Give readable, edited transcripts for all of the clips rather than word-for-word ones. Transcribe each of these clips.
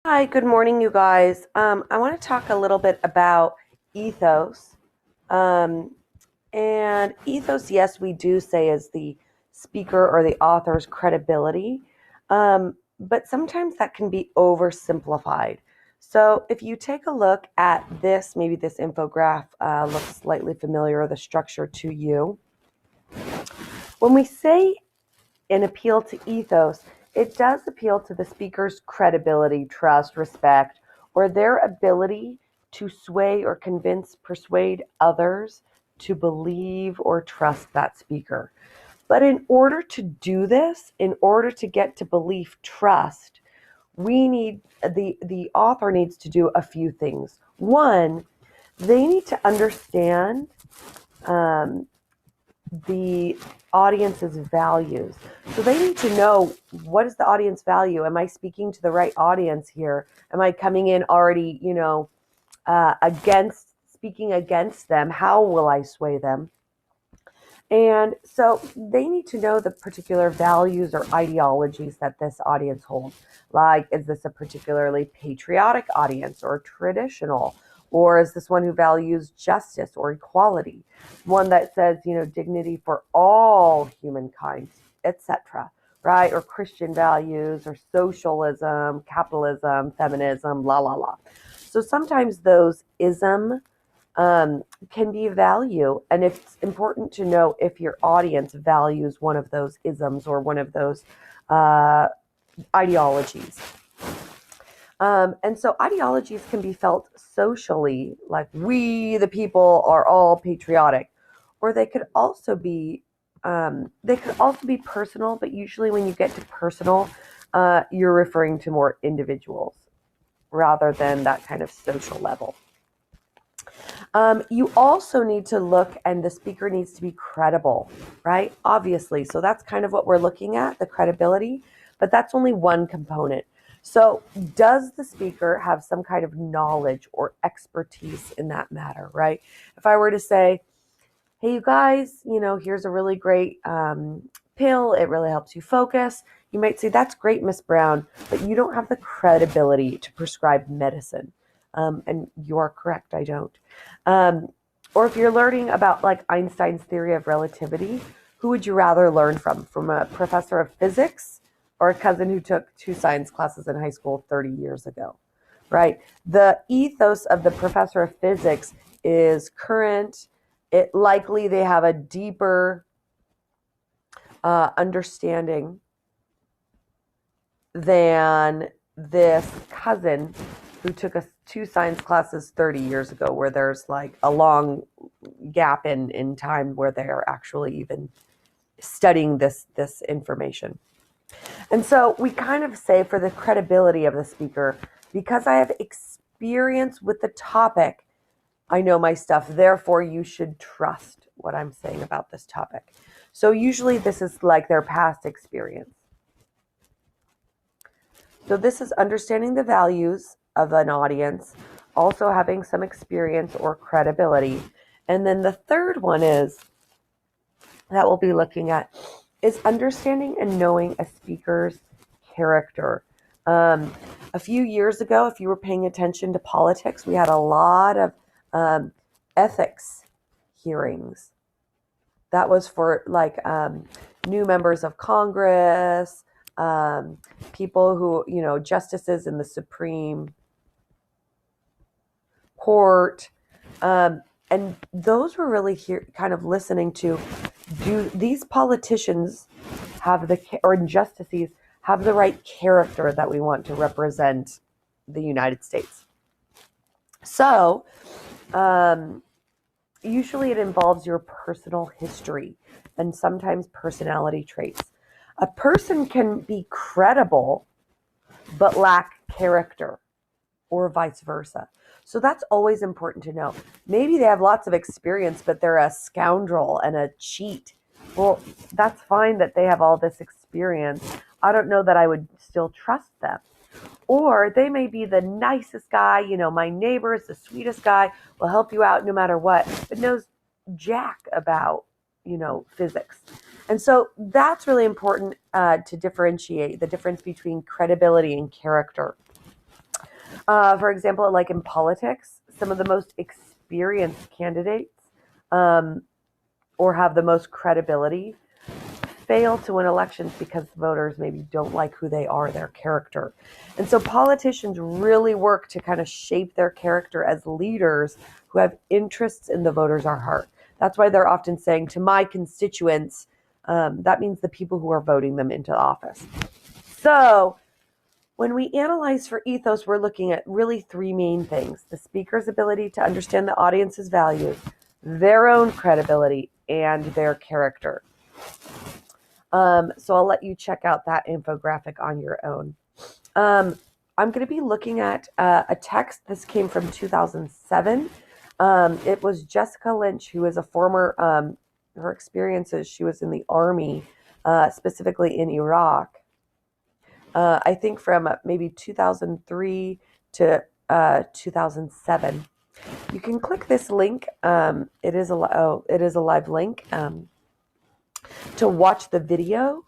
Hi, good morning, you guys. I want to talk a little bit about ethos. Um, and ethos, yes, we do say is the speaker or the author's credibility, but sometimes that can be oversimplified. So if you take a look at this, maybe this infograph looks slightly familiar, the structure to you. When we say an appeal to ethos, it does appeal to the speaker's credibility, trust, respect, or their ability to sway or persuade others to believe or trust that speaker. But in order to do this, in order to get to belief, trust, we need the author needs to do a few things. One, they need to understand um, the audience's values. So they need to know, what is the audience value? Am I speaking to the right audience here? Am I coming in already, against speaking against them? How will I sway them? And so they need to know the particular values or ideologies that this audience holds. Like, is this a particularly patriotic audience or traditional? Or is this one who values justice or equality? One that says, dignity for all humankind, etc. Right? Or Christian values or socialism, capitalism, feminism, la la la. So sometimes those can be value. And it's important to know if your audience values one of those isms or one of those uh, ideologies. And so ideologies can be felt socially, like we, the people, are all patriotic, or they could also be personal. But usually, when you get to personal, you're referring to more individuals rather than that kind of social level. You also need to look, and the speaker needs to be credible, right? Obviously. So that's kind of what we're looking at, the credibility, but that's only one component. So, does the speaker have some kind of knowledge or expertise in that matter, right? If I were to say, hey, you guys, here's a really great pill, it really helps you focus. You might say, that's great, Miss Brown, but you don't have the credibility to prescribe medicine. And you are correct, I don't. Um, or if you're learning about like Einstein's theory of relativity, who would you rather learn from? From a professor of physics or a cousin who took two science classes in high school 30 years ago, right? The ethos of the professor of physics is current. It likely they have a deeper understanding than this cousin who took us two science classes 30 years ago, where there's like a long gap in time where they're actually even studying this information. And so we kind of say, for the credibility of the speaker, because I have experience with the topic, I know my stuff, therefore you should trust what I'm saying about this topic. So usually this is like their past experience. So this is understanding the values of an audience, also having some experience or credibility. And then the third one is that we'll be looking at is understanding and knowing a speaker's character. A few years ago, if you were paying attention to politics, we had a lot of ethics hearings. That was for like new members of Congress, people who, justices in the Supreme Court. And those were really kind of listening to, do these politicians have or injustices have the right character that we want to represent the United States? So, usually it involves your personal history and sometimes personality traits. A person can be credible but lack character, or vice versa. So that's always important to know. Maybe they have lots of experience, but they're a scoundrel and a cheat. Well, that's fine that they have all this experience. I don't know that I would still trust them. Or they may be the nicest guy, my neighbor is the sweetest guy, will help you out no matter what, but knows jack about, physics. And so that's really important to differentiate the difference between credibility and character. For example, like in politics, some of the most experienced candidates um, or have the most credibility fail to win elections because voters maybe don't like who they are, their character. And so politicians really work to kind of shape their character as leaders who have interests in the voters' heart. That's why they're often saying to my constituents, that means the people who are voting them into office. So when we analyze for ethos, we're looking at really three main things: the speaker's ability to understand the audience's values, their own credibility, and their character. So I'll let you check out that infographic on your own. I'm going to be looking at a text. This came from 2007. It was Jessica Lynch, who is a former, her experiences, she was in the army, specifically in Iraq. I think from maybe 2003 to 2007. You can click this link. It is a live link to watch the video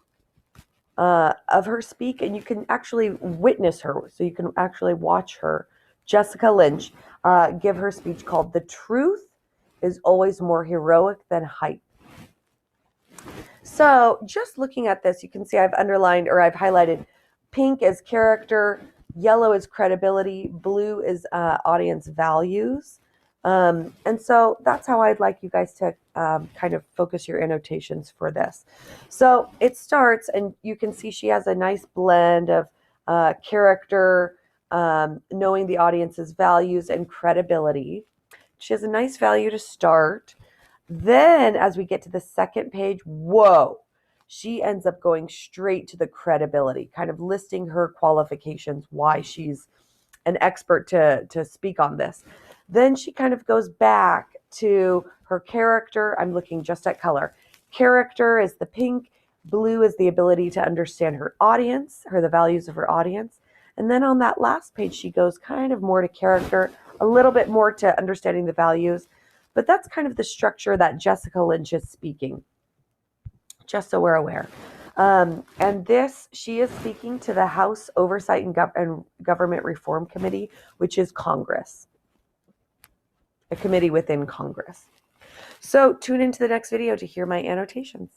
of her speak, and you can actually witness her. So you can actually watch her, Jessica Lynch, give her speech called "The Truth is Always More Heroic Than Hype." So just looking at this, you can see I've underlined or I've highlighted pink is character, yellow is credibility, blue is audience values. And so that's how I'd like you guys to kind of focus your annotations for this. So it starts, and you can see she has a nice blend of character, knowing the audience's values, and credibility. She has a nice value to start. Then as we get to the second page, whoa, she ends up going straight to the credibility, kind of listing her qualifications, why she's an expert to speak on this. Then she kind of goes back to her character. I'm looking just at color. Character is the pink. Blue is the ability to understand her audience, the values of her audience. And then on that last page, she goes kind of more to character, a little bit more to understanding the values. But that's kind of the structure that Jessica Lynch is speaking, just so we're aware. And this, she is speaking to the House Oversight and Government Reform Committee, which is Congress, a committee within Congress. So tune into the next video to hear my annotations.